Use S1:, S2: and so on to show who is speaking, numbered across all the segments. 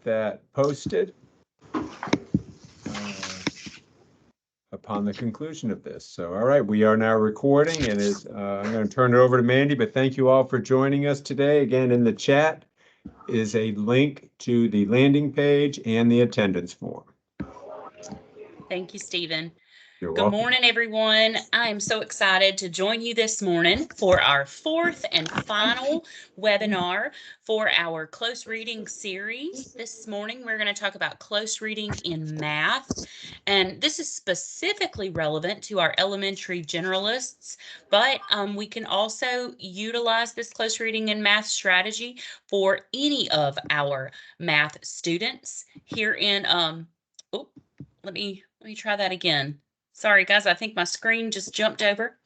S1: that posted upon the conclusion of this. So, all right, we are now recording, and I'm going to turn it over to Mandy, but thank you all for joining us today. Again, in the chat is a link to the landing page and the attendance form.
S2: Thank you, Stephen.
S1: You're
S2: Good
S1: welcome.
S2: morning, everyone. I am so excited to join you this morning for our fourth and final webinar for our close reading series. This morning, we're going to talk about close reading in math, and this is specifically relevant to our elementary generalists, but we can also utilize this close reading in math strategy for any of our math students here in, let me try that again. Sorry, guys, I think my screen just jumped over.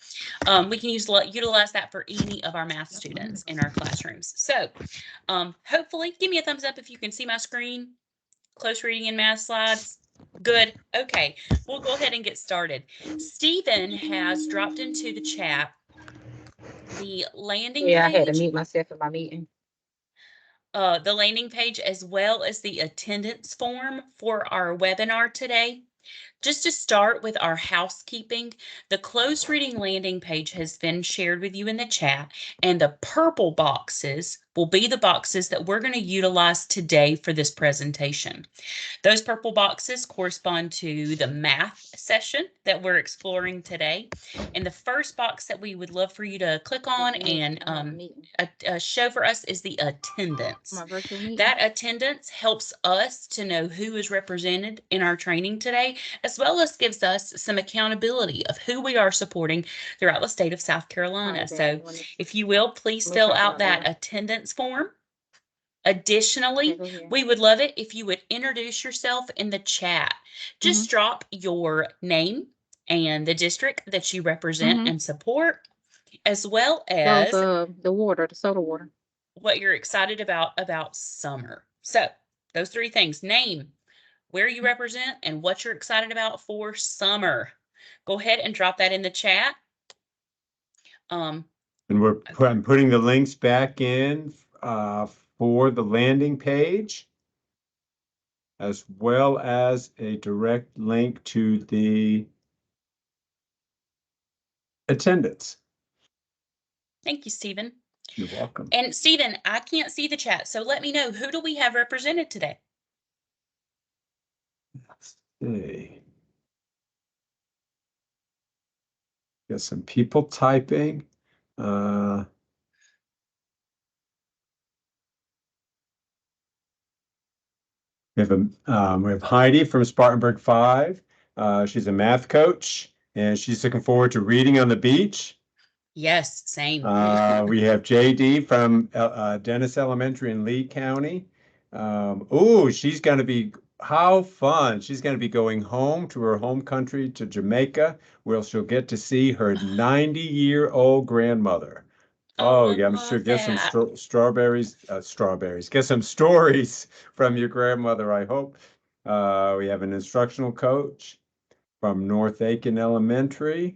S2: We can utilize that for any of our math students in our classrooms. So hopefully, give me a thumbs up if you can see my screen. Close reading and math slides. Good. Okay, we'll go ahead and get started. Stephen has dropped into the chat the landing page.
S3: I had to mute myself in my meeting.
S2: The landing page as well as the attendance form for our webinar today. Just to start with our housekeeping, the close reading landing page has been shared with you in the chat, and the purple boxes will be the boxes that we're going to utilize today for this presentation. Those purple boxes correspond to the math session that we're exploring today. And the first box that we would love for you to click on and show for us is the attendance. That attendance helps us to know who is represented in our training today, as well as gives us some accountability of who we are supporting throughout the state of South Carolina. So if you will, please fill out that attendance form. Additionally, we would love it if you would introduce yourself in the chat. Just drop your name and the district that you represent and support, as well as
S3: the soda water.
S2: What you're excited about summer. So those three things: name, where you represent, and what you're excited about for summer. Go ahead and drop that in the chat.
S1: And I'm putting the links back in for the landing page, as well as a direct link to the attendance.
S2: Thank you, Stephen.
S1: You're welcome.
S2: And Stephen, I can't see the chat, so let me know, who do we have represented today?
S1: Let's see. Got some people typing. We have Heidi from Spartanburg 5. She's a math coach, and she's looking forward to reading on the beach.
S2: Yes, same.
S1: We have JD from Dennis Elementary in Lee County. She's going to be, how fun. She's going to be going home to her home country, to Jamaica, where she'll get to see her 90-year-old grandmother. Yeah, I'm sure. Get some strawberries. Get some stories from your grandmother, I hope. We have an instructional coach from North Aiken Elementary.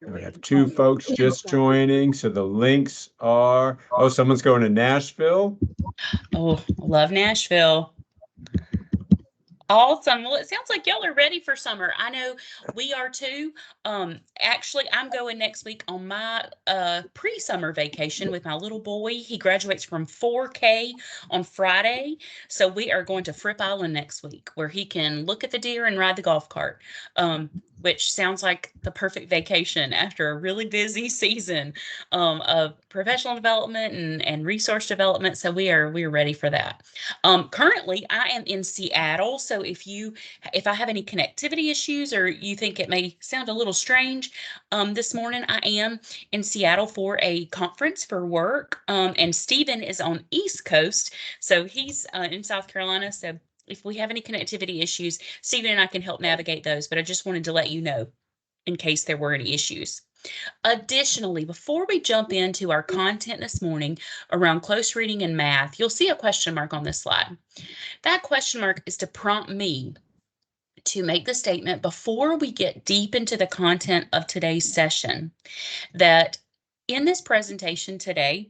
S1: We have two folks just joining, so the links are, someone's going to Nashville.
S2: Oh, love Nashville. Awesome. Well, it sounds like y'all are ready for summer. I know we are too. Actually, I'm going next week on my pre-summer vacation with my little boy. He graduates from 4K on Friday. So we are going to Fripp Island next week, where he can look at the deer and ride the golf cart, which sounds like the perfect vacation after a really busy season of professional development and resource development. So we are ready for that. Currently, I am in Seattle. So if I have any connectivity issues, or you think it may sound a little strange, this morning I am in Seattle for a conference for work, and Stephen is on East Coast, so he's in South Carolina. So if we have any connectivity issues, Stephen and I can help navigate those, but I just wanted to let you know in case there were any issues. Additionally, before we jump into our content this morning around close reading and math, you'll see a question mark on this slide. That question mark is to prompt me to make the statement before we get deep into the content of today's session that In this presentation today,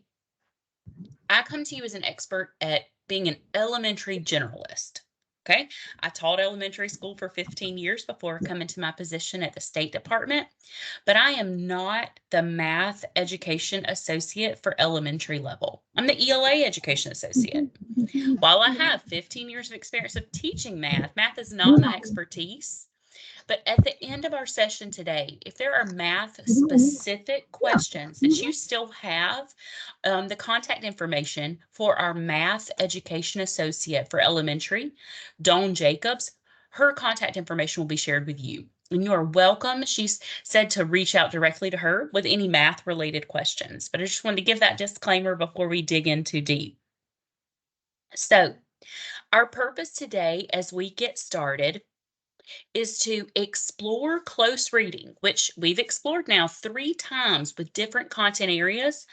S2: I come to you as an expert at being an elementary generalist. Okay, I taught elementary school for 15 years before coming to my position at the State Department, but I am not the math education associate for elementary level. I'm the ELA education associate. While I have 15 years of experience of teaching math, math is not my expertise. But at the end of our session today, if there are math specific questions that you still have, the contact information for our math education associate for elementary, Dawn Jacobs, her contact information will be shared with you. And you are welcome, she's said, to reach out directly to her with any math related questions. But I just wanted to give that disclaimer before we dig in too deep. So our purpose today as we get started is to explore close reading, which we've explored now 3 times with different content areas.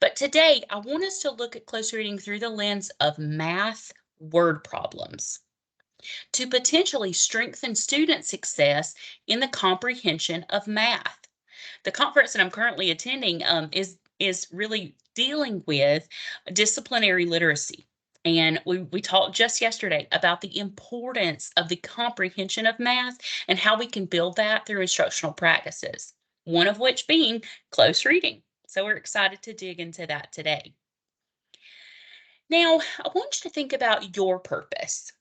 S2: But today, I want us to look at close reading through the lens of math word problems to potentially strengthen student success in the comprehension of math. The conference that I'm currently attending is really dealing with disciplinary literacy. And we talked just yesterday about the importance of the comprehension of math and how we can build that through instructional practices, one of which being close reading. So we're excited to dig into that today. Now, I want you to think about your purpose.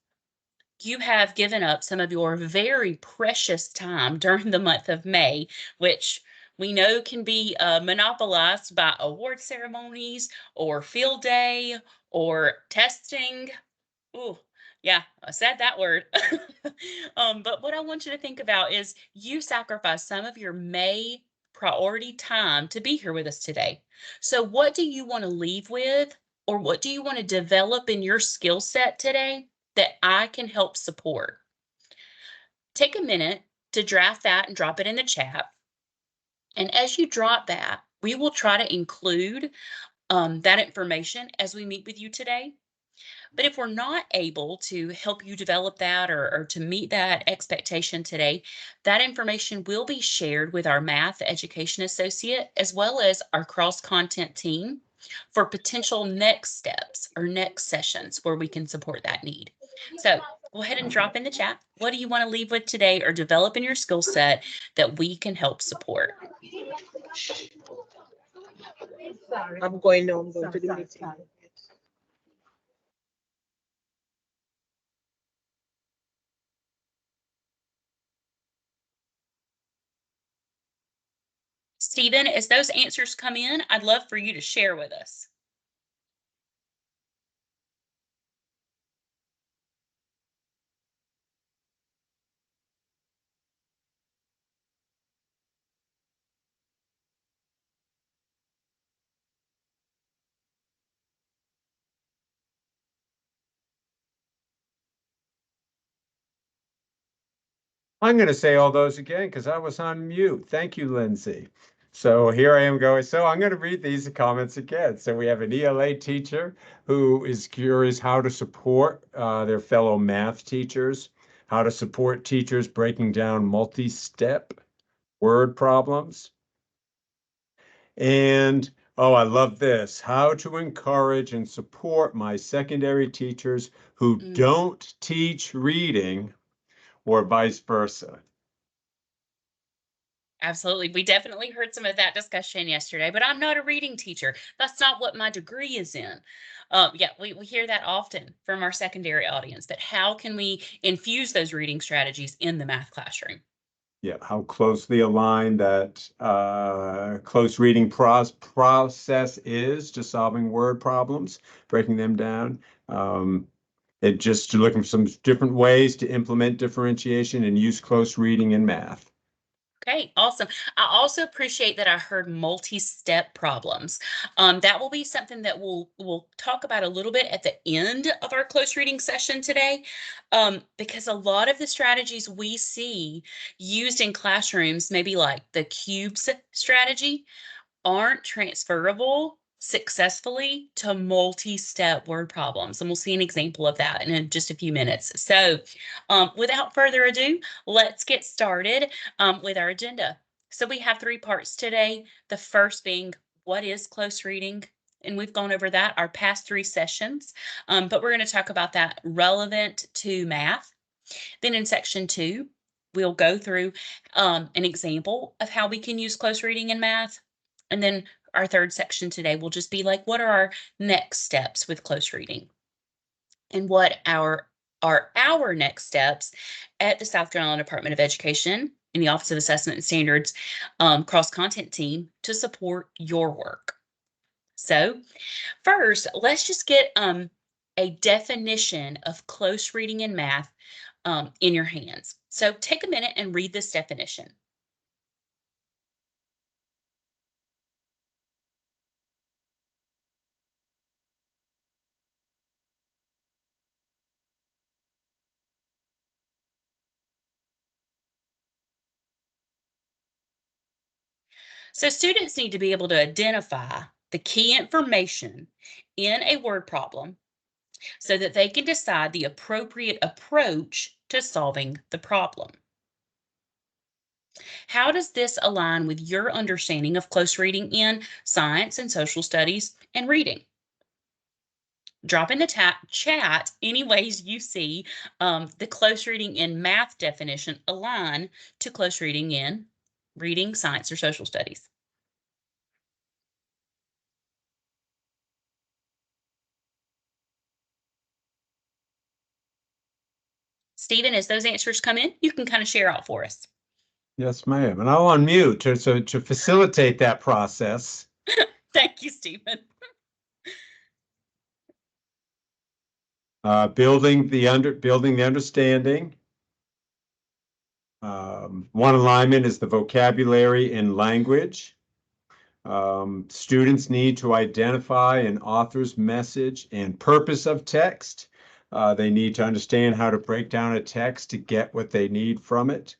S2: You have given up some of your very precious time during the month of May, which we know can be monopolized by award ceremonies or field day or testing. Ooh, yeah, I said that word. But what I want you to think about is you sacrificed some of your May priority time to be here with us today. So what do you want to leave with, or what do you want to develop in your skill set today that I can help support? Take a minute to draft that and drop it in the chat. And as you drop that, we will try to include that information as we meet with you today. But if we're not able to help you develop that or to meet that expectation today, that information will be shared with our math education associate as well as our cross-content team for potential next steps or next sessions where we can support that need. So go ahead and drop in the chat. What do you want to leave with today or develop in your skill set that we can help support?
S4: I'm going to the meeting.
S2: Stephen, as those answers come in, I'd love for you to share with us.
S1: I'm going to say all those again because I was on mute. Thank you, Lindsay. So here I am going. So I'm going to read these comments again. So we have an ELA teacher who is curious how to support their fellow math teachers, how to support teachers breaking down multi-step word problems. And, oh, I love this, how to encourage and support my secondary teachers who don't teach reading or vice versa.
S2: Absolutely. We definitely heard some of that discussion yesterday, but I'm not a reading teacher. That's not what my degree is in. Yeah, we hear that often from our secondary audience, but how can we infuse those reading strategies in the math classroom?
S1: Yeah, how closely aligned that close reading process is to solving word problems, breaking them down. And just looking for some different ways to implement differentiation and use close reading in math.
S2: Okay, awesome. I also appreciate that I heard multi-step problems. That will be something that we'll talk about a little bit at the end of our close reading session today, because a lot of the strategies we see used in classrooms, maybe like the cubes strategy, aren't transferable successfully to multi-step word problems. And we'll see an example of that in just a few minutes. So without further ado, let's get started with our agenda. So we have 3 parts today. The first being what is close reading? And we've gone over that our past 3 sessions, but we're going to talk about that relevant to math. Then in section 2, we'll go through an example of how we can use close reading in math. And then our third section today will just be like, what are our next steps with close reading? And what are our next steps at the South Carolina Department of Education in the Office of Assessment and Standards cross-content team to support your work. So first, let's just get a definition of close reading in math in your hands. So take a minute and read this definition. So students need to be able to identify the key information in a word problem so that they can decide the appropriate approach to solving the problem. How does this align with your understanding of close reading in science and social studies and reading? Drop in the chat any ways you see the close reading in math definition align to close reading in reading, science, or social studies. Stephen, as those answers come in, you can kind of share out for us.
S1: Yes, ma'am. And I'll unmute to facilitate that process.
S2: Thank you, Stephen.
S1: Building the understanding. One alignment is the vocabulary and language. Students need to identify an author's message and purpose of text. They need to understand how to break down a text to get what they need from it.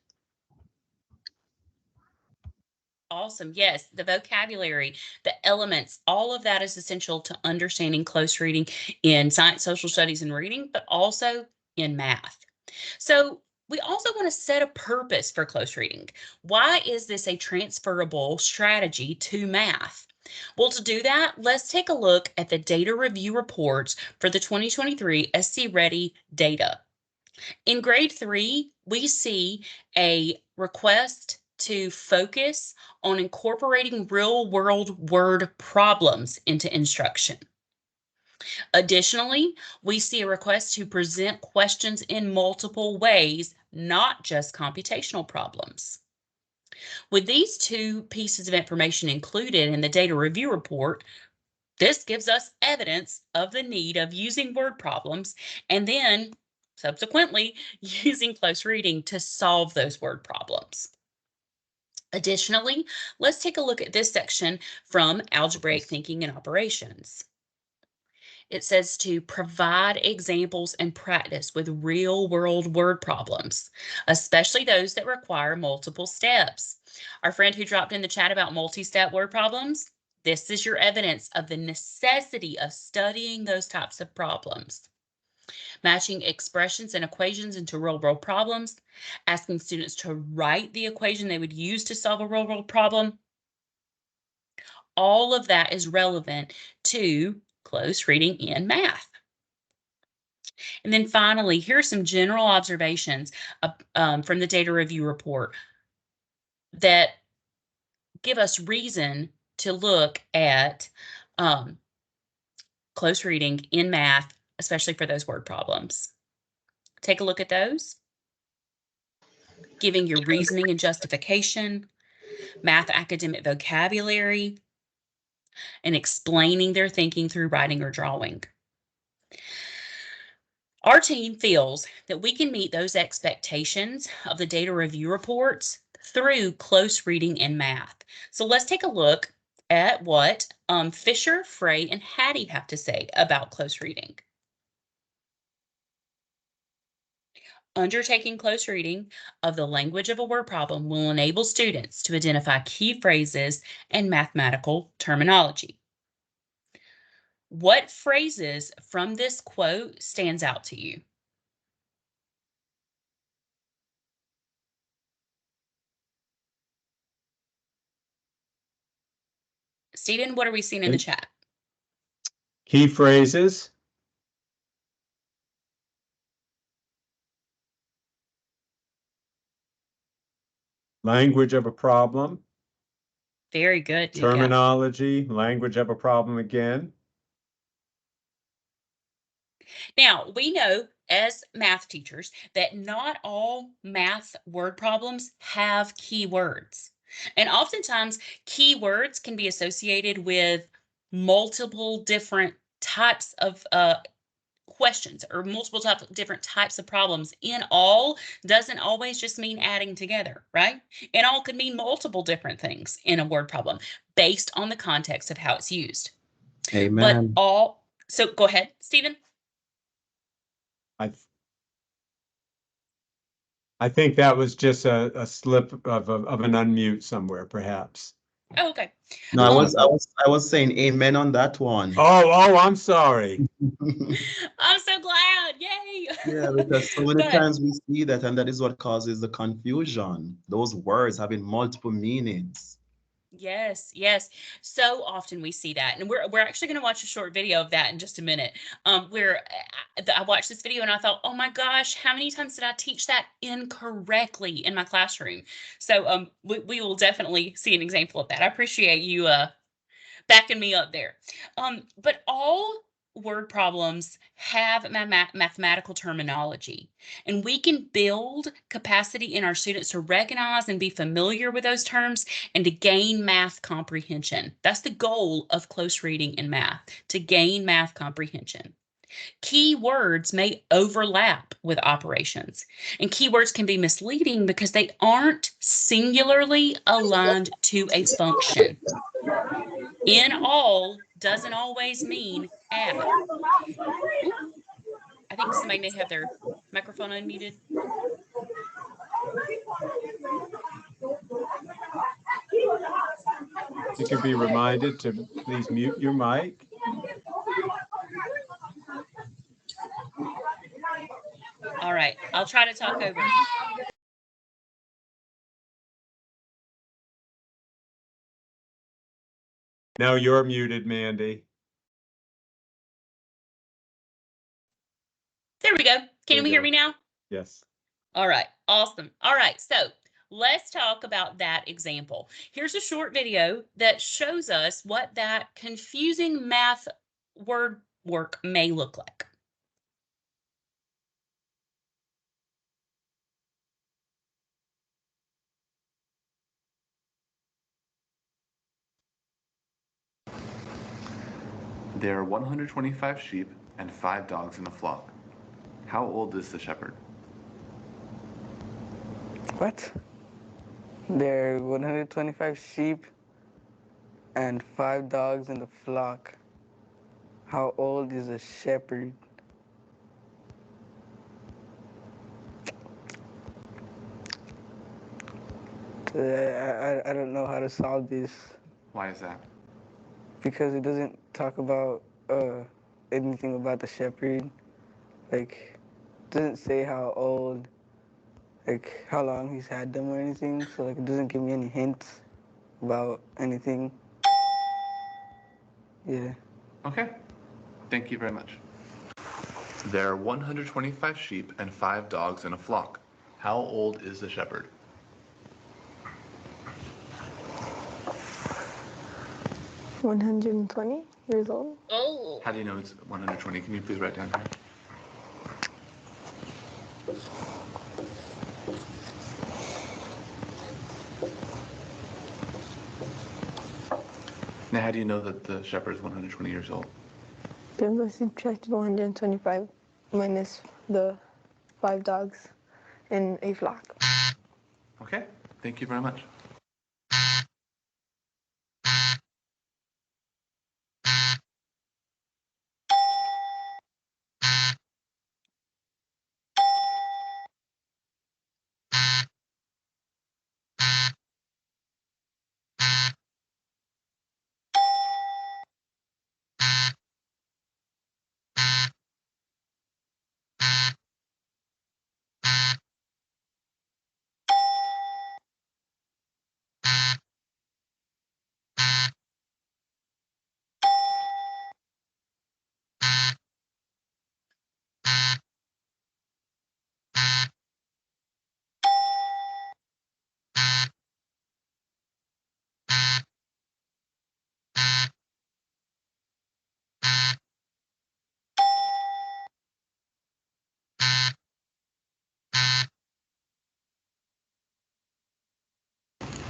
S2: Awesome. Yes, the vocabulary, the elements, all of that is essential to understanding close reading in science, social studies, and reading, but also in math. So we also want to set a purpose for close reading. Why is this a transferable strategy to math? Well, to do that, let's take a look at the data review reports for the 2023 SC Ready data. In grade 3, we see a request to focus on incorporating real-world word problems into instruction. Additionally, we see a request to present questions in multiple ways, not just computational problems. With these 2 pieces of information included in the data review report, this gives us evidence of the need of using word problems and then subsequently using close reading to solve those word problems. Additionally, let's take a look at this section from Algebraic Thinking and Operations. It says to provide examples and practice with real-world word problems, especially those that require multiple steps. Our friend who dropped in the chat about multi-step word problems, this is your evidence of the necessity of studying those types of problems. Matching expressions and equations into real-world problems, asking students to write the equation they would use to solve a real-world problem. All of that is relevant to close reading in math. And then finally, here are some general observations from the data review report that give us reason to look at close reading in math, especially for those word problems. Take a look at those. Giving your reasoning and justification, math academic vocabulary, and explaining their thinking through writing or drawing. Our team feels that we can meet those expectations of the data review reports through close reading in math. So let's take a look at what Fisher, Frey, and Hattie have to say about close reading. Undertaking close reading of the language of a word problem will enable students to identify key phrases and mathematical terminology. What phrases from this quote stands out to you? Stephen, what are we seeing in the chat?
S1: Key phrases. Language of a problem.
S2: Very good. Tika.
S1: Terminology, language of a problem again.
S2: Now, we know as math teachers that not all math word problems have keywords. And oftentimes, keywords can be associated with multiple different types of questions or multiple different types of problems. In all doesn't always just mean adding together, right? In all could mean multiple different things in a word problem based on the context of how it's used.
S5: Amen.
S2: But so go ahead, Stephen.
S1: I think that was just a slip of an unmute somewhere, perhaps.
S2: Oh, okay.
S5: No, I was saying amen on that one.
S1: Oh, I'm sorry.
S2: I'm so glad. Yay.
S5: Yeah, because so many
S2: But
S5: times we see that, and that is what causes the confusion. Those words having multiple meanings.
S2: yes, yes. So often we see that. And we're actually going to watch a short video of that in just a minute. Where I watched this video and I thought, oh my gosh, how many times did I teach that incorrectly in my classroom? So we will definitely see an example of that. I appreciate you backing me up there. But all word problems have mathematical terminology, and we can build capacity in our students to recognize and be familiar with those terms and to gain math comprehension. That's the goal of close reading in math, to gain math comprehension. Keywords may overlap with operations, and keywords can be misleading because they aren't singularly aligned to a function. In all doesn't always mean add. I think somebody may have their microphone unmuted.
S1: You can be reminded to please mute your mic.
S2: All right, I'll try to talk over.
S1: Now you're muted, Mandy.
S2: There we go. Can we hear me now?
S1: Yes.
S2: All right, awesome. All right, so let's talk about that example. Here's a short video that shows us what that confusing math word work may look like.
S6: There are 125 sheep and 5 dogs in a flock. How old is the shepherd?
S7: What? There are 125 sheep and 5 dogs in the flock. How old is a shepherd? I don't know how to solve this
S6: Why is that?
S7: because it doesn't talk about anything about the shepherd. Like, it doesn't say how old, like how long he's had them or anything. So like, it doesn't give me any hints about anything. Yeah.
S6: Okay. Thank you very much. There are 125 sheep and 5 dogs in a flock. How old is the shepherd?
S8: $120 old.
S2: Oh,
S6: How do you know it's 120? Can you please write down here? Now, how do you know that the shepherd is 120 years old?
S8: Because I subtracted 125 minus the 5 dogs in a flock.
S6: Okay. Thank you very much.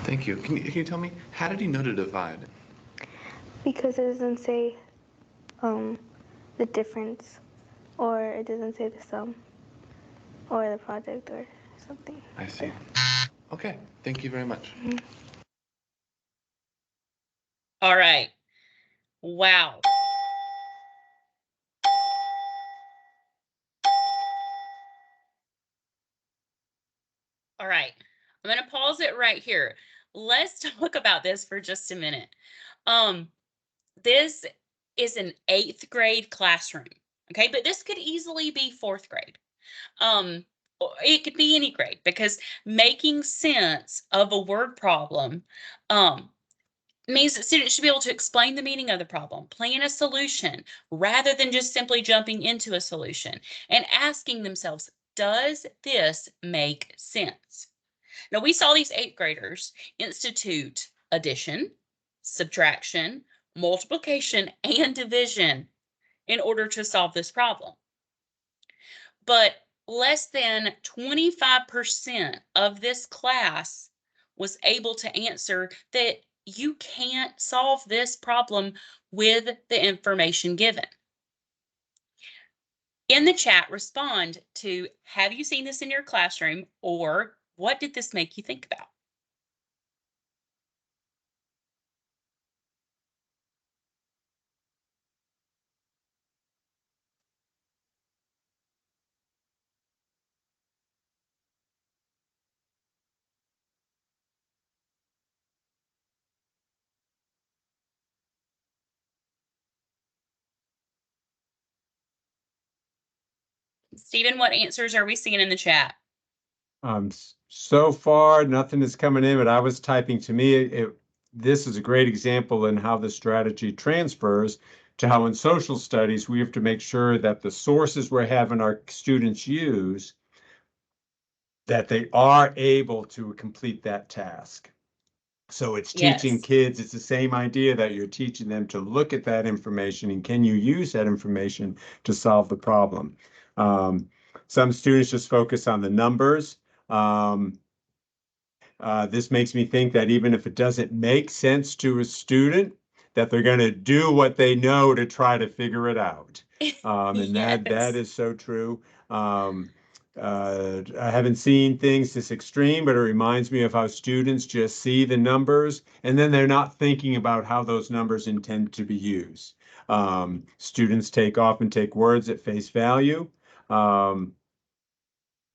S6: Thank you. Can you tell me, how did he know to divide?
S8: Because it doesn't say the difference, or it doesn't say the sum, or the project, or something.
S6: I see. Okay, thank you very much.
S2: All right. Wow. All right. I'm going to pause it right here. Let's talk about this for just a minute. This is an 8th grade classroom. Okay, but this could easily be 4th grade. It could be any grade, because making sense of a word problem means that students should be able to explain the meaning of the problem, plan a solution, rather than just simply jumping into a solution and asking themselves, does this make sense? Now, we saw these 8th graders institute addition, subtraction, multiplication, and division in order to solve this problem. But less than 25% of this class was able to answer that you can't solve this problem with the information given. In the chat, respond to, have you seen this in your classroom, or what did this make you think about? Stephen, what answers are we seeing in the chat?
S1: So far, nothing is coming in, but I was typing. To me, this is a great example in how the strategy transfers to how in social studies, we have to make sure that the sources we're having our students use, that they are able to complete that task. So it's teaching
S2: Yes.
S1: kids, it's the same idea that you're teaching them to look at that information and can you use that information to solve the problem. Some students just focus on the numbers. This makes me think that even if it doesn't make sense to a student, that they're going to do what they know to try to figure it out. And that
S2: Yes.
S1: is so true. I haven't seen things this extreme, but it reminds me of how students just see the numbers and then they're not thinking about how those numbers intend to be used. Students often take words at face value.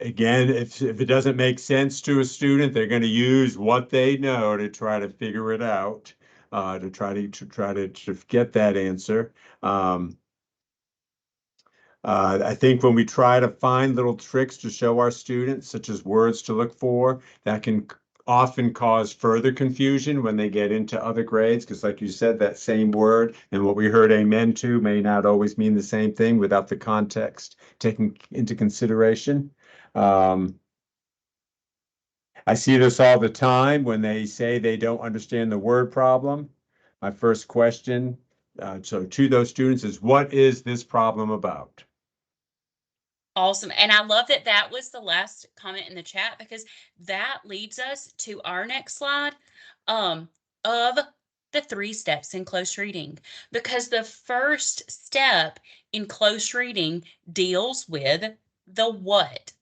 S1: Again, if it doesn't make sense to a student, they're going to use what they know to try to figure it out, to try to get that answer. I think when we try to find little tricks to show our students, such as words to look for, that can often cause further confusion when they get into other grades, because like you said, that same word and what we heard amen to may not always mean the same thing without the context taken into consideration. I see this all the time when they say they don't understand the word problem. My first question, so to those students, is what is this problem about?
S2: Awesome. And I love that that was the last comment in the chat, because that leads us to our next slide of the 3 steps in close reading, because the first step in close reading deals with the what.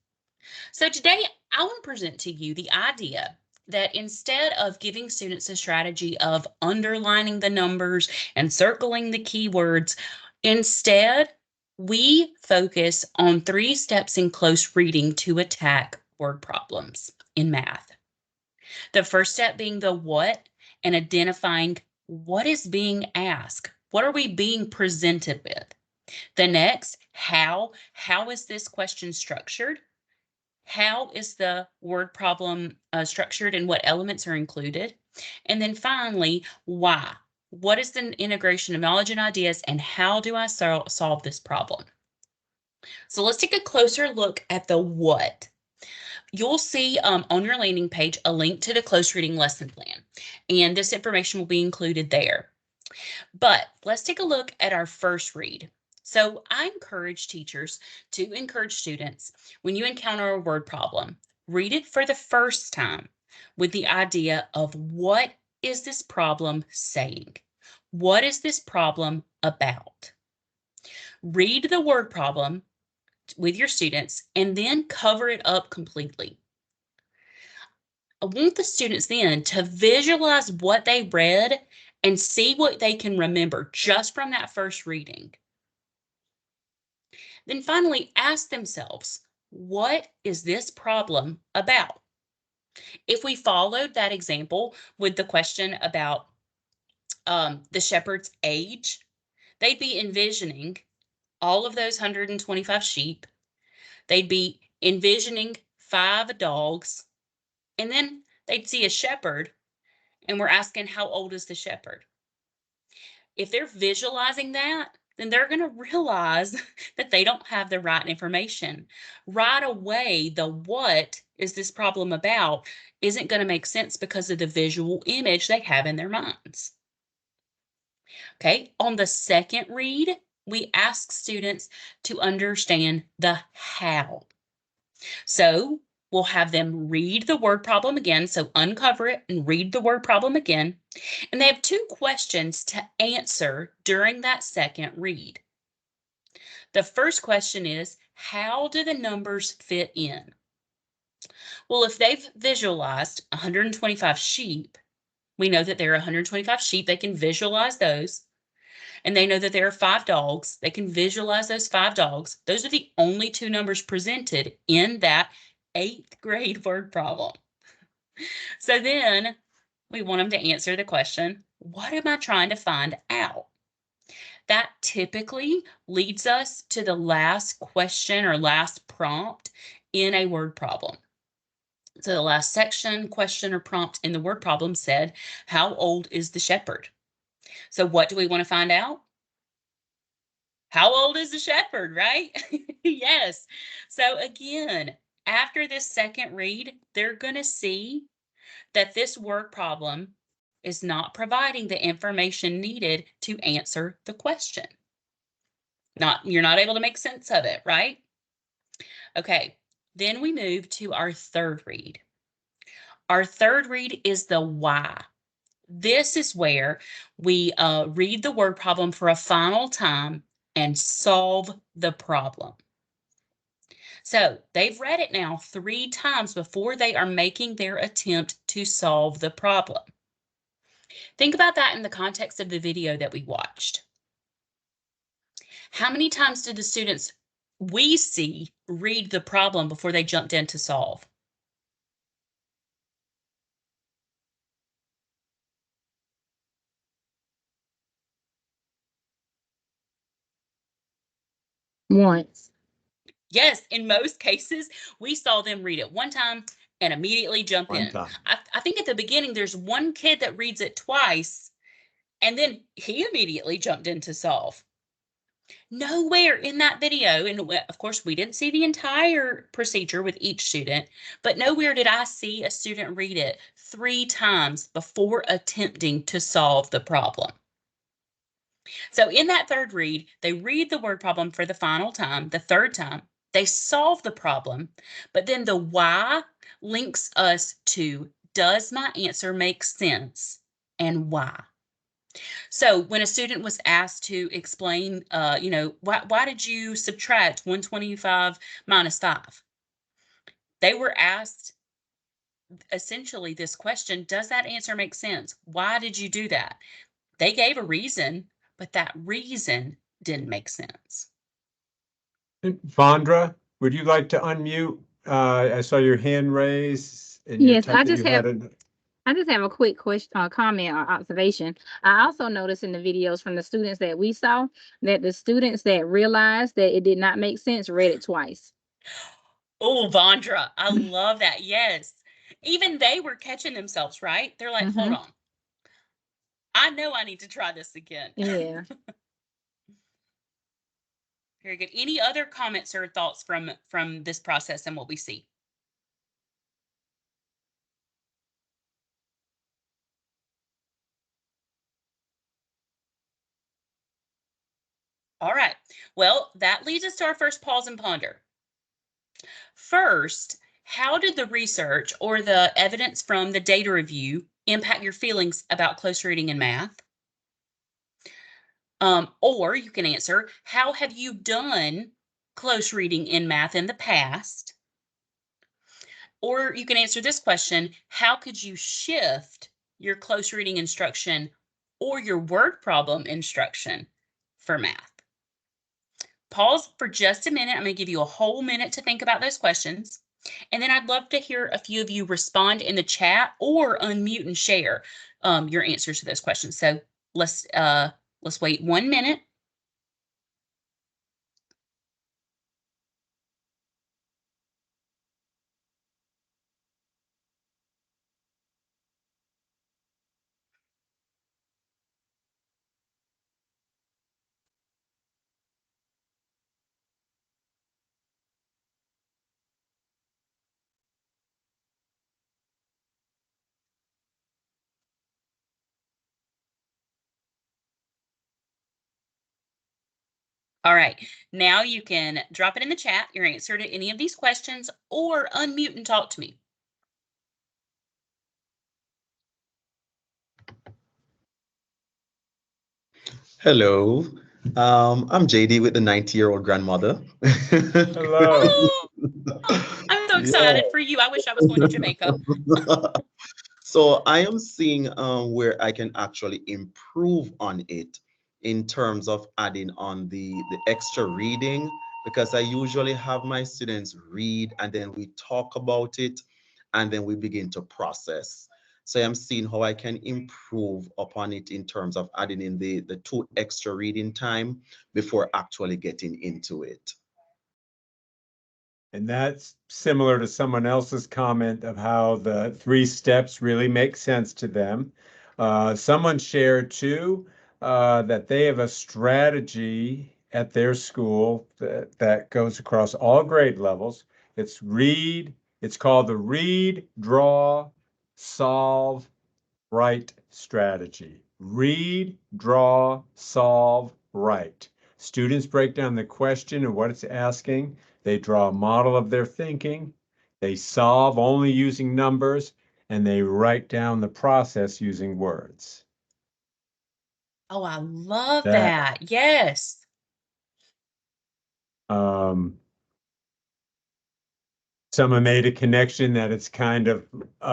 S2: So today I want to present to you the idea that instead of giving students a strategy of underlining the numbers and circling the keywords, instead we focus on 3 steps in close reading to attack word problems in math. The first step being the what, and identifying what is being asked. What are we being presented with? The next, how. How is this question structured? How is the word problem structured and what elements are included? And then finally, why? What is the integration of knowledge and ideas, and how do I solve this problem? So let's take a closer look at the what. You'll see on your landing page a link to the close reading lesson plan, and this information will be included there. But let's take a look at our first read. So I encourage teachers to encourage students, when you encounter a word problem, read it for the first time with the idea of what is this problem saying? What is this problem about? Read the word problem with your students and then cover it up completely. I want the students then to visualize what they read and see what they can remember just from that first reading. Then finally ask themselves, what is this problem about? If we followed that example with the question about the shepherd's age, they'd be envisioning all of those 125 sheep. They'd be envisioning 5 dogs, and then they'd see a shepherd, and we're asking, how old is the shepherd? If they're visualizing that, then they're going to realize that they don't have the right information. Right away, the what is this problem about isn't going to make sense because of the visual image they have in their minds. Okay, on the second read, we ask students to understand the how. So we'll have them read the word problem again. So uncover it and read the word problem again. And they have 2 questions to answer during that second read. The first question is, how do the numbers fit in? Well, if they've visualized 125 sheep, we know that there are 125 sheep. They can visualize those. And they know that there are 5 dogs. They can visualize those 5 dogs. Those are the only 2 numbers presented in that 8th grade word problem. So then we want them to answer the question, what am I trying to find out? That typically leads us to the last question or last prompt in a word problem. So the last section, question, or prompt in the word problem said, how old is the shepherd? So what do we want to find out? How old is the shepherd, right? Yes. So again, after this second read, they're going to see that this word problem is not providing the information needed to answer the question. You're not able to make sense of it, right? Okay, then we move to our third read. Our third read is the why. This is where we read the word problem for a final time and solve the problem. So they've read it now 3 times before they are making their attempt to solve the problem. Think about that in the context of the video that we watched. How many times did the students we see read the problem before they jumped in to solve?
S3: Once.
S2: Yes, in most cases, we saw them read it 1 time and immediately jump
S1: One
S2: in.
S1: time.
S2: I think at the beginning, there's 1 kid that reads it twice, and then he immediately jumped in to solve. Nowhere in that video, and of course, we didn't see the entire procedure with each student, but nowhere did I see a student read it 3 times before attempting to solve the problem. So in that third read, they read the word problem for the final time, the third time. They solve the problem, but then the why links us to, does my answer make sense and why? So when a student was asked to explain, why did you subtract 125 minus 5? They were asked essentially this question, does that answer make sense? Why did you do that? They gave a reason, but that reason didn't make sense.
S1: Vondra, would you like to unmute? I saw your hand raised. And you
S3: Yes,
S1: typed
S3: I
S1: that
S3: just
S1: you had
S3: have a quick question, comment or observation. I also noticed in the videos from the students that we saw that the students that realized that it did not make sense read it twice.
S2: Oh, Vondra, I love that. Yes. Even they were catching themselves, right? They're like, hold on. I know I need to try this again.
S3: Yeah.
S2: Very good. Any other comments or thoughts from this process and what we see? All right. Well, that leads us to our first pause and ponder. First, How did the research or the evidence from the data review impact your feelings about close reading in math? Or you can answer, how have you done close reading in math in the past? Or you can answer this question, how could you shift your close reading instruction or your word problem instruction for math? Pause for just a minute. I'm going to give you a whole minute to think about those questions. And then I'd love to hear a few of you respond in the chat or unmute and share your answers to those questions. So let's wait 1 minute. All right, now you can drop it in the chat, your answer to any of these questions, or unmute and talk to me.
S5: Hello, I'm JD with the 90-year-old grandmother.
S1: Hello.
S2: Oh, I'm so excited
S5: Yeah.
S2: for you. I wish I was going to Jamaica.
S5: So I am seeing where I can actually improve on it in terms of adding on the extra reading, because I usually have my students read and then we talk about it and then we begin to process. So I'm seeing how I can improve upon it in terms of adding in the 2 extra reading time before actually getting into it.
S1: And that's similar to someone else's comment of how the 3 steps really make sense to them. Someone shared too that they have a strategy at their school that goes across all grade levels. It's called the read, draw, solve, write strategy. Read, draw, solve, write. Students break down the question and what it's asking. They draw a model of their thinking. They solve only using numbers, and they write down the process using words.
S2: Oh, I love
S1: That-
S2: that. Yes.
S1: Someone made a connection that it's kind of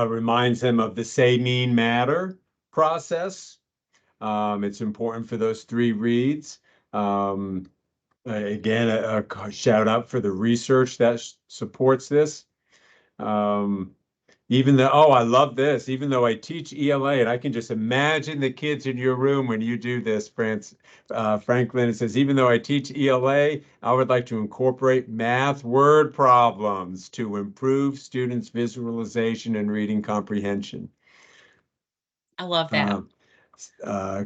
S1: reminds them of the say, mean, matter process. It's important for those 3 reads. Again, a shout out for the research that supports this. Even though, oh, I love this, even though I teach ELA, and I can just imagine the kids in your room when you do this, Franklin, it says, even though I teach ELA, I would like to incorporate math word problems to improve students' visualization and reading comprehension.
S2: I love that.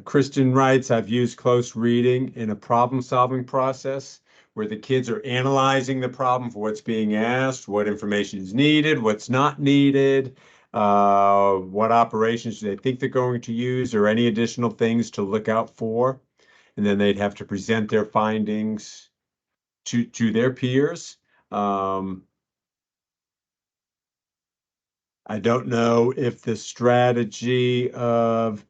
S1: Kristen writes, I've used close reading in a problem-solving process where the kids are analyzing the problem for what's being asked, what information is needed, what's not needed, what operations do they think they're going to use, or any additional things to look out for. And then they'd have to present their findings to their peers. I don't know if the strategy of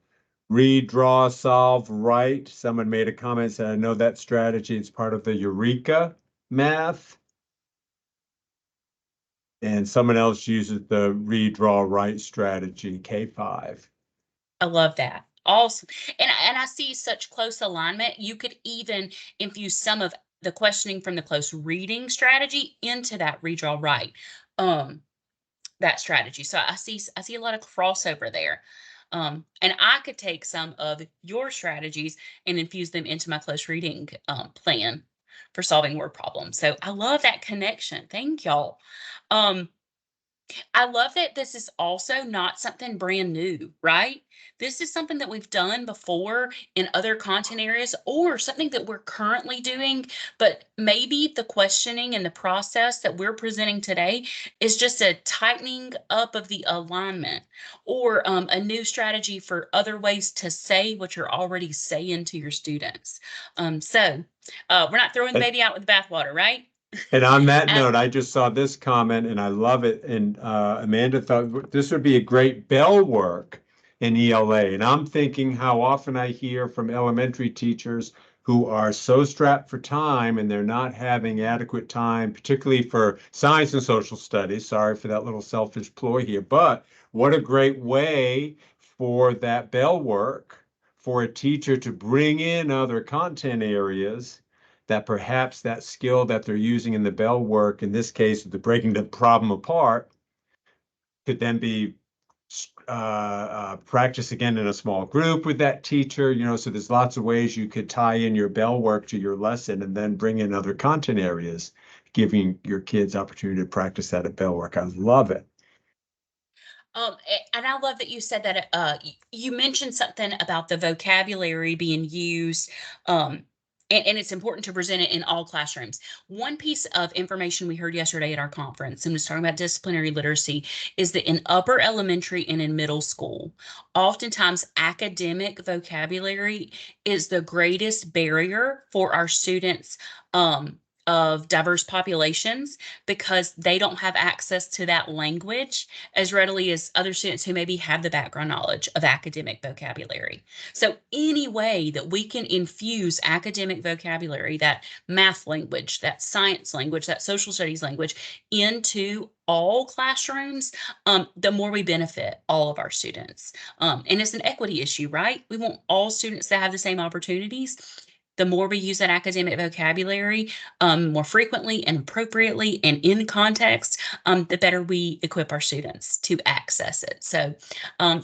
S1: read, draw, solve, write. Someone made a comment, said, I know that strategy. It's part of the Eureka math. And someone else uses the read, draw, write strategy, K5.
S2: I love that. Awesome. And I see such close alignment. You could even infuse some of the questioning from the close reading strategy into that redraw write that strategy. So I see a lot of crossover there. And I could take some of your strategies and infuse them into my close reading plan for solving word problems. So I love that connection. Thank y'all. I love that this is also not something brand new, right? This is something that we've done before in other content areas or something that we're currently doing, but maybe the questioning and the process that we're presenting today is just a tightening up of the alignment or a new strategy for other ways to say what you're already saying to your students. So we're not throwing the baby out with the bathwater, right?
S1: And on that
S2: And-
S1: note, I just saw this comment and I love it. And Amanda thought this would be a great bell work in ELA. And I'm thinking how often I hear from elementary teachers who are so strapped for time and they're not having adequate time, particularly for science and social studies. Sorry for that little selfish ploy here, but what a great way for that bell work for a teacher to bring in other content areas that perhaps that skill that they're using in the bell work, in this case, the breaking the problem apart, could then be practice again in a small group with that teacher, so there's lots of ways you could tie in your bell work to your lesson and then bring in other content areas, giving your kids opportunity to practice that at bell work. I love it.
S2: And I love that you said that you mentioned something about the vocabulary being used, and it's important to present it in all classrooms. One piece of information we heard yesterday at our conference, and was talking about disciplinary literacy, is that in upper elementary and in middle school, oftentimes academic vocabulary is the greatest barrier for our students of diverse populations, because they don't have access to that language as readily as other students who maybe have the background knowledge of academic vocabulary. So any way that we can infuse academic vocabulary, that math language, that science language, that social studies language, into all classrooms, the more we benefit all of our students. And it's an equity issue, right? We want all students to have the same opportunities. The more we use that academic vocabulary more frequently and appropriately and in context, the better we equip our students to access it. So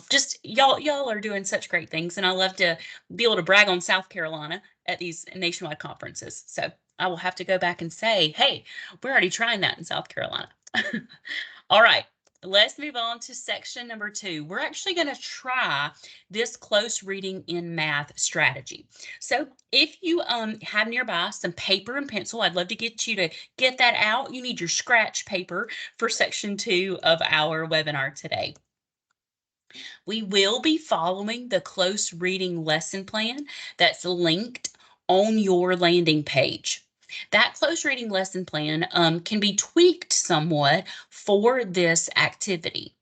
S2: just y'all are doing such great things, and I love to be able to brag on South Carolina at these nationwide conferences. So I will have to go back and say, hey, we're already trying that in South Carolina. All right. Let's move on to section number 2. We're actually going to try this close reading in math strategy. So if you have nearby some paper and pencil, I'd love to get you to get that out. You need your scratch paper for section 2 of our webinar today. We will be following the close reading lesson plan that's linked on your landing page. That close reading lesson plan can be tweaked somewhat for this activity.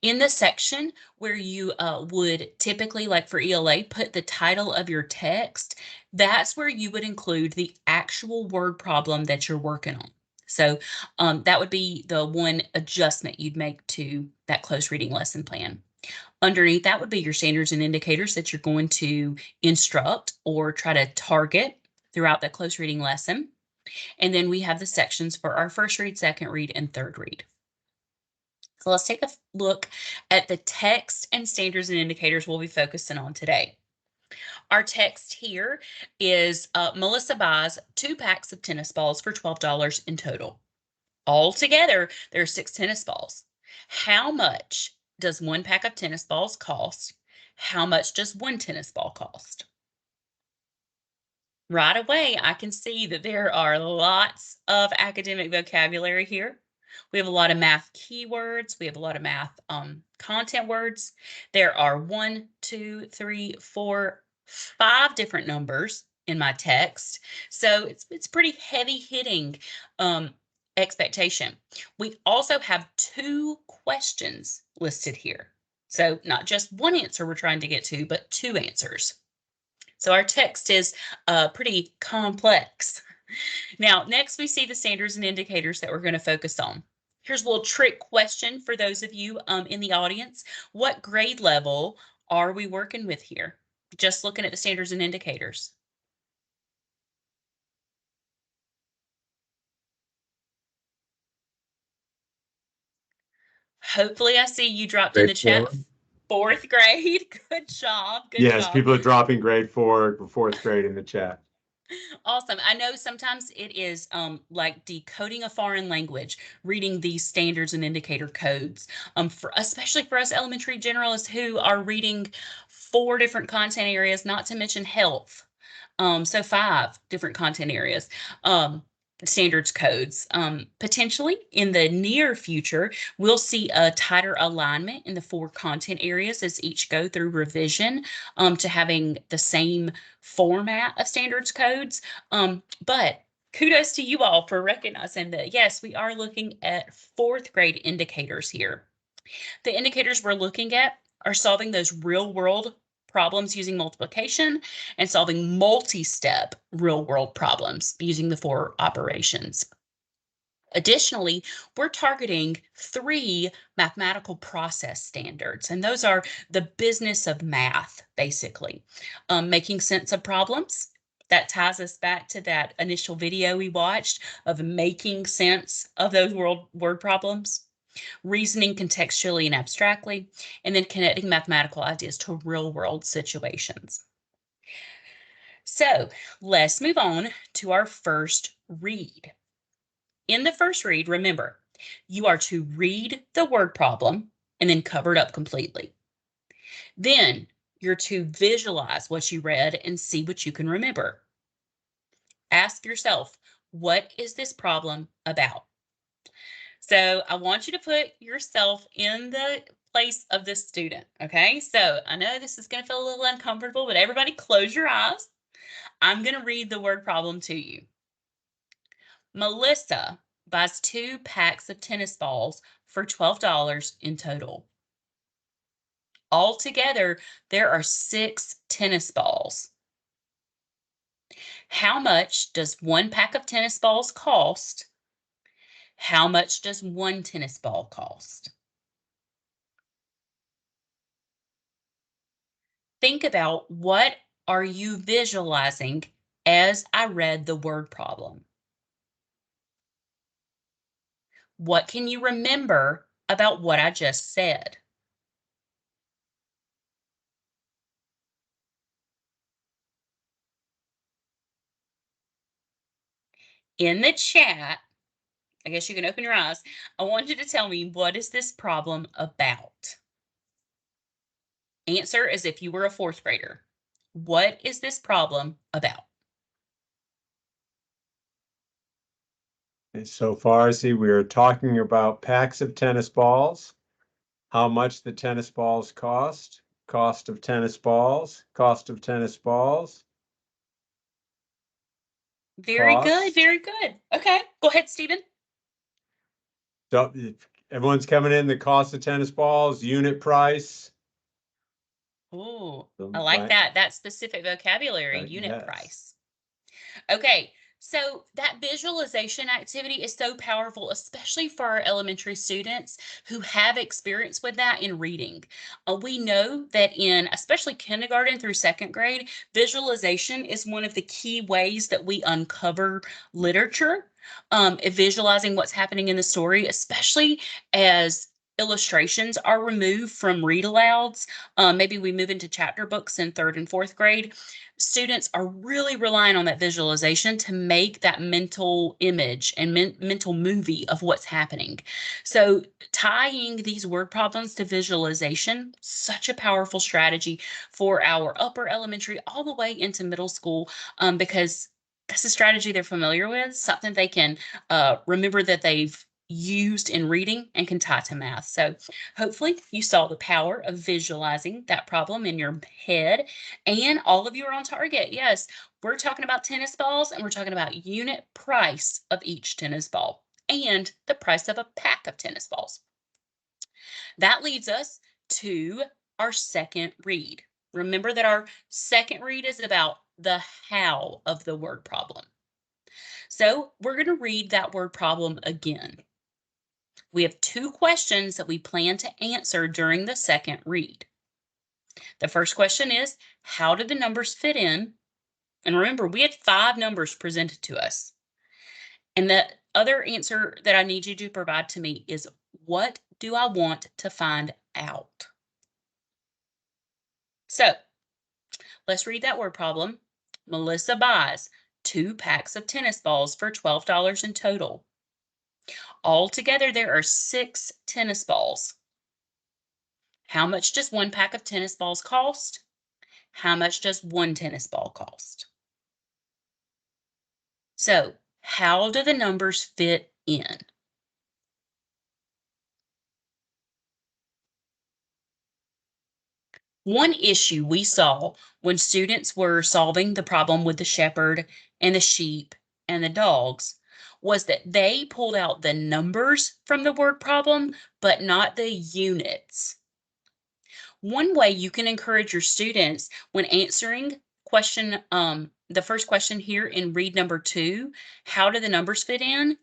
S2: In the section where you would typically, like for ELA, put the title of your text, that's where you would include the actual word problem that you're working on. So that would be the one adjustment you'd make to that close reading lesson plan. Underneath that would be your standards and indicators that you're going to instruct or try to target throughout that close reading lesson. And then we have the sections for our first read, second read, and third read. So let's take a look at the text and standards and indicators we'll be focusing on today. Our text here is Melissa buys 2 packs of tennis balls for $12 in total. Altogether, there are 6 tennis balls. How much does 1 pack of tennis balls cost? How much does 1 tennis ball cost? Right away, I can see that there are lots of academic vocabulary here. We have a lot of math keywords. We have a lot of math content words. There are 1, 2, 3, 4, 5 different numbers in my text. So it's pretty heavy hitting expectation. We also have 2 questions listed here. So not just one answer we're trying to get to, but 2 answers. So our text is pretty complex. Now, next we see the standards and indicators that we're going to focus on. Here's a little trick question for those of you in the audience. What grade level are we working with here? Just looking at the standards and indicators. Hopefully I see you dropped in the chat. 4th grade. Good job. Good
S1: Yes,
S2: job.
S1: people are dropping grade 4 or 4th grade in the chat.
S2: Awesome. I know sometimes it is like decoding a foreign language, reading these standards and indicator codes, especially for us elementary generalists who are reading 4 different content areas, not to mention health. So 5 different content areas. Standards codes. Potentially in the near future, we'll see a tighter alignment in the 4 content areas as each go through revision to having the same format of standards codes. But Kudos to you all for recognizing that, yes, we are looking at 4th grade indicators here. The indicators we're looking at are solving those real world problems using multiplication and solving multi-step real world problems using the 4 operations. Additionally, we're targeting 3 mathematical process standards, and those are the business of math, basically. Making sense of problems. That ties us back to that initial video we watched of making sense of those word problems. Reasoning contextually and abstractly, and then connecting mathematical ideas to real-world situations. So let's move on to our first read. In the first read, remember, you are to read the word problem and then cover it up completely. Then you're to visualize what you read and see what you can remember. Ask yourself, what is this problem about? So I want you to put yourself in the place of the student, okay? So I know this is going to feel a little uncomfortable, but everybody close your eyes. I'm going to read the word problem to you. Melissa buys 2 packs of tennis balls for $12 in total. Altogether, there are 6 tennis balls. How much does 1 pack of tennis balls cost? How much does 1 tennis ball cost? Think about what are you visualizing as I read the word problem? What can you remember about what I just said? In the chat, I guess you can open your eyes. I want you to tell me, what is this problem about? Answer as if you were a 4th grader. What is this problem about?
S1: And so far, see, we're talking about packs of tennis balls, how much the tennis balls cost, cost of tennis balls, cost of tennis balls.
S2: Very good,
S1: Cost.
S2: very good. Okay, go ahead, Stephen.
S1: So everyone's coming in, the cost of tennis balls, unit price.
S2: Ooh, I like that specific vocabulary, unit
S1: yes.
S2: price. Okay, so that visualization activity is so powerful, especially for our elementary students who have experience with that in reading. We know that in especially kindergarten through 2nd grade, visualization is one of the key ways that we uncover literature, visualizing what's happening in the story, especially as illustrations are removed from read alouds. Maybe we move into chapter books in 3rd and 4th grade. Students are really relying on that visualization to make that mental image and mental movie of what's happening. So tying these word problems to visualization, such a powerful strategy for our upper elementary all the way into middle school, because that's a strategy they're familiar with, something they can remember that they've used in reading and can tie to math. So hopefully you saw the power of visualizing that problem in your head, and all of you are on target. Yes, we're talking about tennis balls, and we're talking about unit price of each tennis ball and the price of a pack of tennis balls. That leads us to our second read. Remember that our second read is about the how of the word problem. So we're going to read that word problem again. We have 2 questions that we plan to answer during the second read. The first question is, how did the numbers fit in? And remember, we had 5 numbers presented to us. And the other answer that I need you to provide to me is, what do I want to find out? So let's read that word problem. Melissa buys 2 packs of tennis balls for $12 in total. Altogether, there are 6 tennis balls. How much does 1 pack of tennis balls cost? How much does 1 tennis ball cost? So, how do the numbers fit in? One issue we saw when students were solving the problem with the shepherd and the sheep and the dogs was that they pulled out the numbers from the word problem, but not the units. One way you can encourage your students when answering question, the first question here in read number 2, how do the numbers fit in,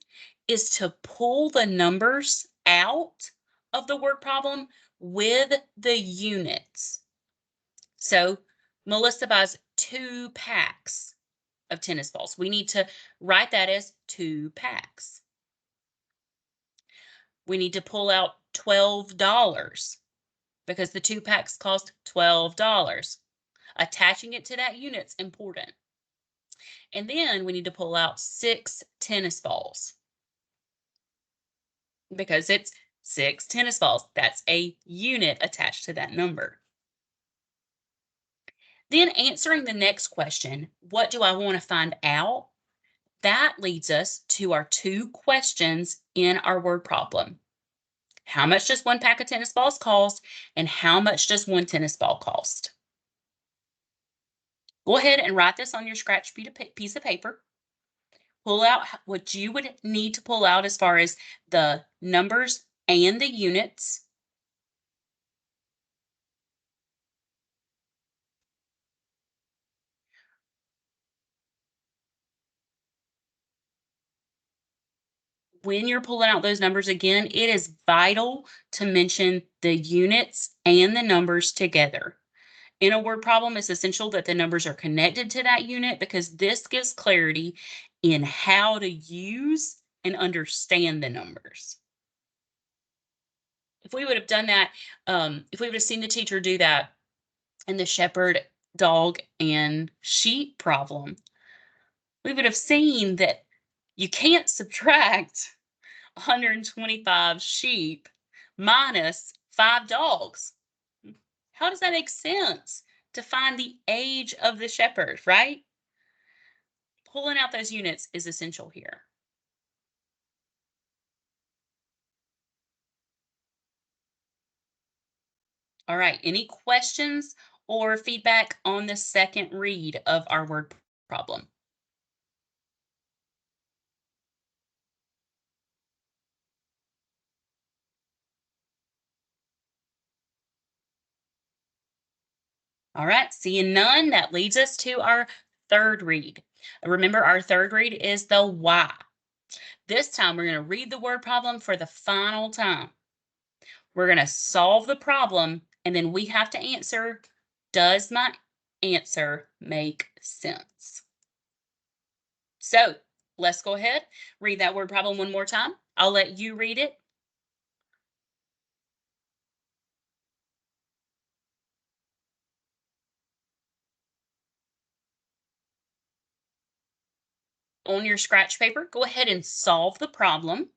S2: is to pull the numbers out of the word problem with the units. So Melissa buys 2 packs of tennis balls. We need to write that as 2 packs. We need to pull out $12 because the 2 packs cost $12. Attaching it to that unit's important. And then we need to pull out 6 tennis balls because it's 6 tennis balls. That's a unit attached to that number. Then answering the next question, what do I want to find out? That leads us to our 2 questions in our word problem. How much does 1 pack of tennis balls cost, and how much does 1 tennis ball cost? Go ahead and write this on your scratch piece of paper. Pull out what you would need to pull out as far as the numbers and the units. When you're pulling out those numbers again, it is vital to mention the units and the numbers together. In a word problem, it's essential that the numbers are connected to that unit because this gives clarity in how to use and understand the numbers. If we would have done that, if we would have seen the teacher do that in the shepherd, dog, and sheep problem, we would have seen that you can't subtract 125 sheep minus 5 dogs. How does that make sense to find the age of the shepherd, right? Pulling out those units is essential here. All right, any questions or feedback on the second read of our word problem? All right, seeing none, that leads us to our third read. Remember, our third read is the why. This time, we're going to read the word problem for the final time. We're going to solve the problem, and then we have to answer, does my answer make sense? So let's go ahead, read that word problem one more time. I'll let you read it. On your scratch paper, go ahead and solve the problem.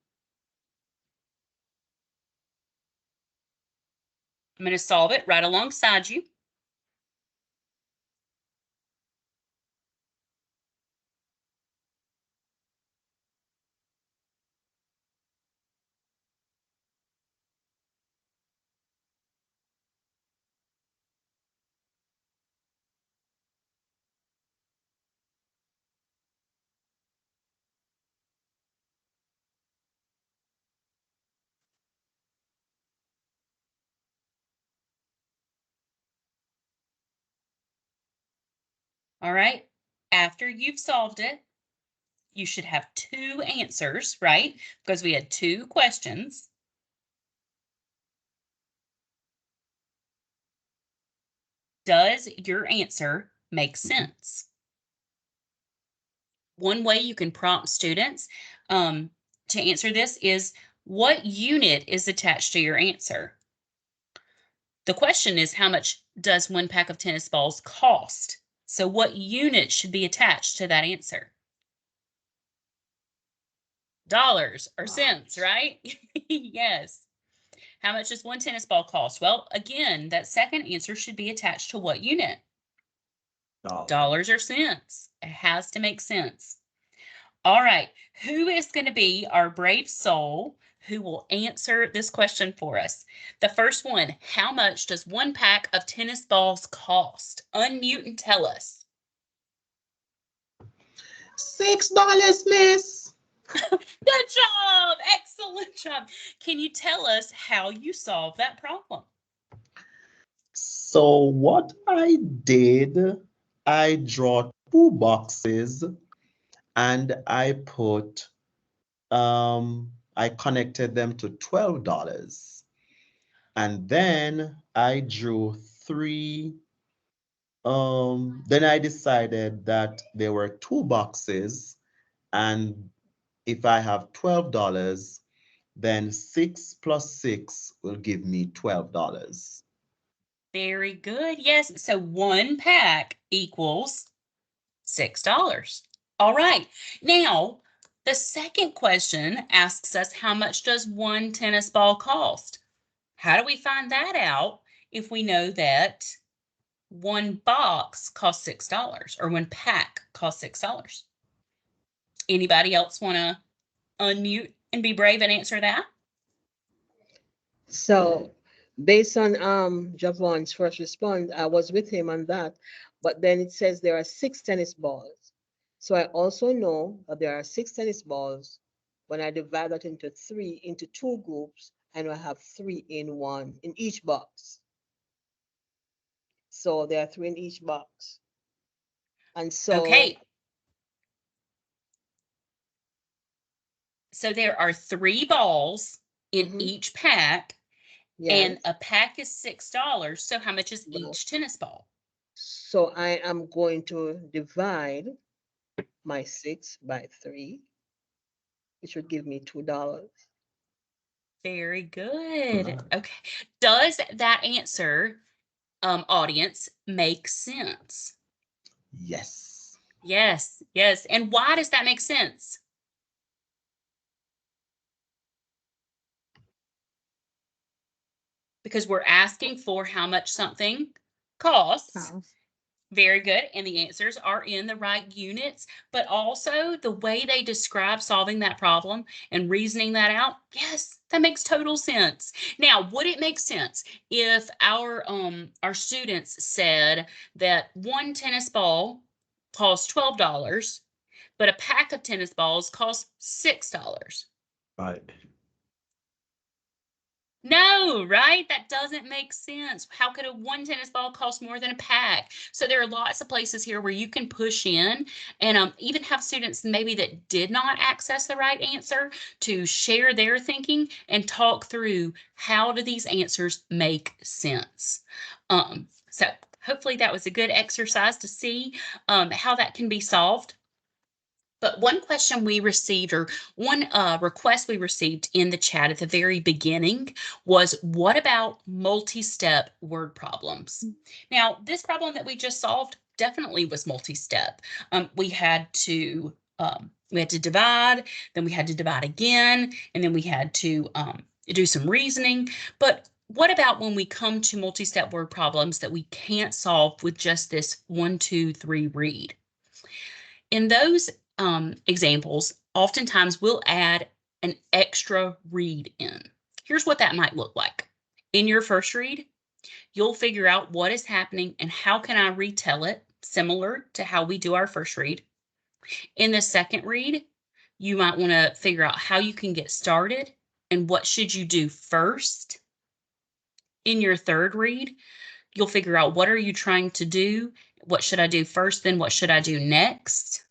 S2: I'm going to solve it right alongside you. All right. After you've solved it, you should have 2 answers, right? Because we had 2 questions. Does your answer make sense? One way you can prompt students to answer this is, what unit is attached to your answer? The question is, how much does 1 pack of tennis balls cost? So what unit should be attached to that answer? Dollars or cents, right? Yes. How much does 1 tennis ball cost? Well, again, that second answer should be attached to what unit? Dollars or cents. It has to make sense. All right. Who is going to be our brave soul who will answer this question for us? The first one, how much does 1 pack of tennis balls cost? Unmute and tell us.
S5: $6, miss.
S2: Good job. Excellent job. Can you tell us how you solved that problem?
S5: So what I did, I draw 2 boxes and I connected them to $12. And then I drew 3. Then I decided that there were 2 boxes, and if I have $12, then 6 plus 6 will give me $12.
S2: Very good. Yes. So 1 pack equals $6. All right. Now, the second question asks us, how much does 1 tennis ball cost? How do we find that out if we know that 1 box costs $6 or 1 pack costs $6? Anybody else want to unmute and be brave and answer that?
S4: So based on Javon's first response, I was with him on that. But then it says there are 6 tennis balls. So I also know that there are 6 tennis balls. When I divide that into 2 groups, and I have 3 in each box. So there are 3 in each box. And so
S2: Okay. So there are 3 balls in each pack, and
S4: yes.
S2: a pack is $6. So how much is
S4: Wow.
S2: each tennis ball?
S4: So I am going to divide my 6 by 3, which would give me $2.
S2: Very good. Okay. Does that answer, audience, make sense?
S5: Yes.
S2: Yes, yes. And why does that make sense? Because we're asking for how much something costs. Very good. And the answers are in the right units, but also the way they describe solving that problem and reasoning that out. Yes, that makes total sense. Now, would it make sense if our students said that 1 tennis ball costs $12, but a pack of tennis balls costs $6?
S1: Right.
S2: No, right? That doesn't make sense. How could a 1 tennis ball cost more than a pack? So there are lots of places here where you can push in and even have students maybe that did not access the right answer to share their thinking and talk through how do these answers make sense. So hopefully that was a good exercise to see how that can be solved. But one question we received, or one request we received in the chat at the very beginning, was what about multi-step word problems? Now, this problem that we just solved definitely was multi-step. We had to divide, then we had to divide again, and then we had to do some reasoning. But what about when we come to multi-step word problems that we can't solve with just this 1, 2, 3 read? In those examples, oftentimes we'll add an extra read in. Here's what that might look like. In your first read, you'll figure out what is happening and how can I retell it, similar to how we do our first read. In the second read, you might want to figure out how you can get started and what should you do first. In your third read, you'll figure out what are you trying to do, what should I do first, then what should I do next.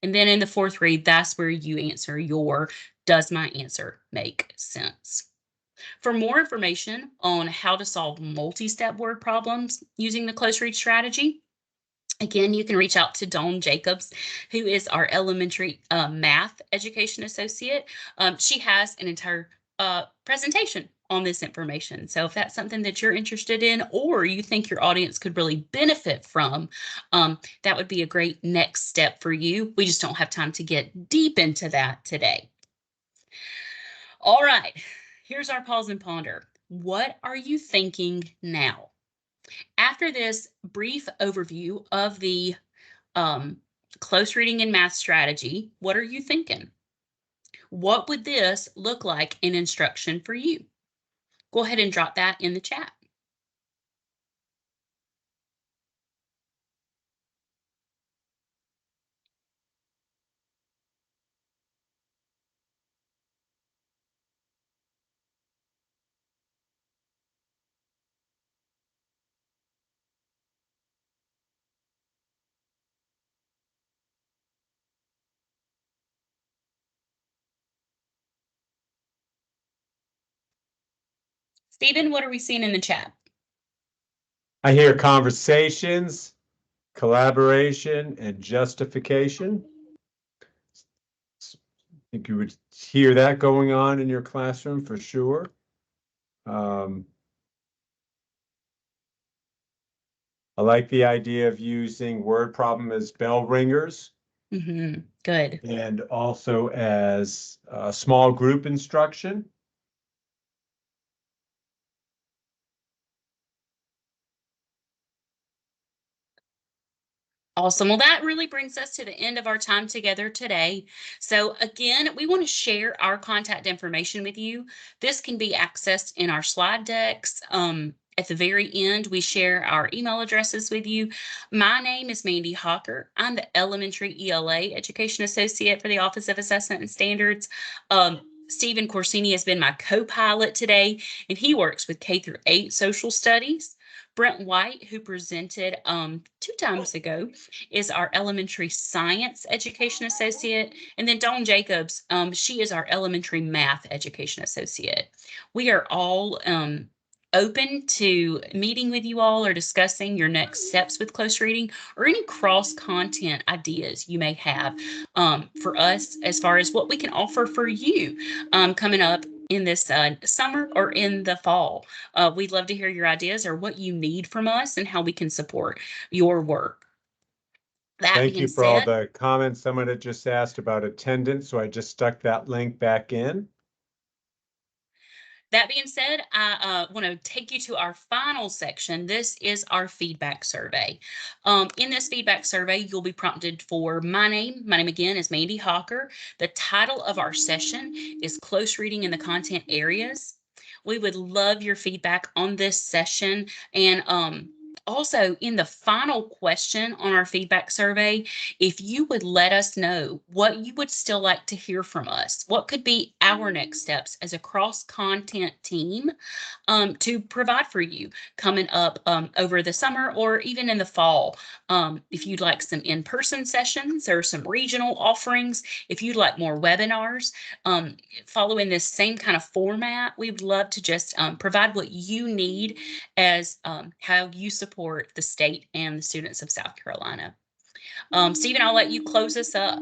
S2: And then in the fourth read, that's where you answer your, does my answer make sense? For more information on how to solve multi-step word problems using the close read strategy, again, you can reach out to Dawn Jacobs, who is our elementary math education associate. She has an entire presentation on this information. So if that's something that you're interested in or you think your audience could really benefit from, that would be a great next step for you. We just don't have time to get deep into that today. All right, here's our pause and ponder. What are you thinking now? After this brief overview of the close reading and math strategy, what are you thinking? What would this look like in instruction for you? Go ahead and drop that in the chat. Stephen, what are we seeing in the chat?
S1: I hear conversations, collaboration, and justification. I think you would hear that going on in your classroom for sure. I like the idea of using word problem as bell ringers
S2: Good.
S1: and also as small group instruction.
S2: Awesome. Well, that really brings us to the end of our time together today. So again, we want to share our contact information with you. This can be accessed in our slide decks. At the very end, we share our email addresses with you. My name is Mandy Hawker. I'm the Elementary ELA Education Associate for the Office of Assessment and Standards. Stephen Corsini has been my co-pilot today, and he works with K-8 social studies. Brent White, who presented 2 times ago, is our Elementary Science Education Associate. And then Dawn Jacobs, she is our Elementary Math Education Associate. We are all open to meeting with you all or discussing your next steps with close reading or any cross-content ideas you may have for us as far as what we can offer for you coming up in this summer or in the fall. We'd love to hear your ideas or what you need from us and how we can support your work.
S1: Thank you for all the comments. Someone had just asked about attendance, so I just stuck that link back in.
S2: That being said, I want to take you to our final section. This is our feedback survey. In this feedback survey, you'll be prompted for my name. My name again is Mandy Hawker. The title of our session is Close Reading in the Content Areas. We would love your feedback on this session. And also, in the final question on our feedback survey, if you would let us know what you would still like to hear from us, what could be our next steps as a cross-content team to provide for you coming up over the summer or even in the fall. If you'd like some in-person sessions or some regional offerings, if you'd like more webinars, following this same kind of format, we'd love to just provide what you need as how you support the state and the students of South Carolina. Stephen, I'll let you close us up.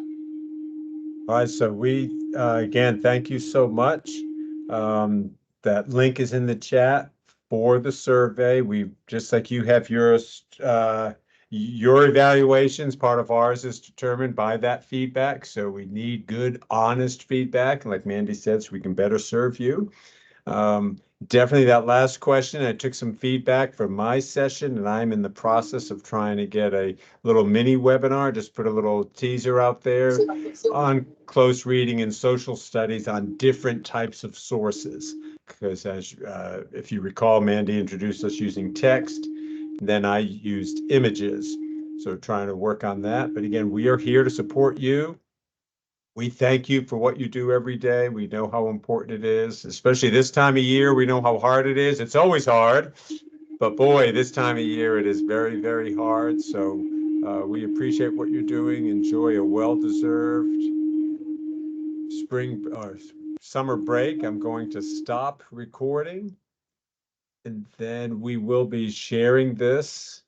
S1: All right, so we, again, thank you so much. That link is in the chat for the survey. We, just like you have yours, your evaluations, part of ours is determined by that feedback. So we need good, honest feedback. And like Mandy said, so we can better serve you. Definitely that last question, I took some feedback from my session and I'm in the process of trying to get a little mini webinar, just put a little teaser out there on close reading and social studies on different types of sources. Because as if you recall, Mandy introduced us using text, then I used images. So trying to work on that. But again, we are here to support you. We thank you for what you do every day. We know how important it is, especially this time of year. We know how hard it is. It's always hard, but boy, this time of year, it is very, very hard. So we appreciate what you're doing. Enjoy a well-deserved spring or summer break. I'm going to stop recording and then we will be sharing this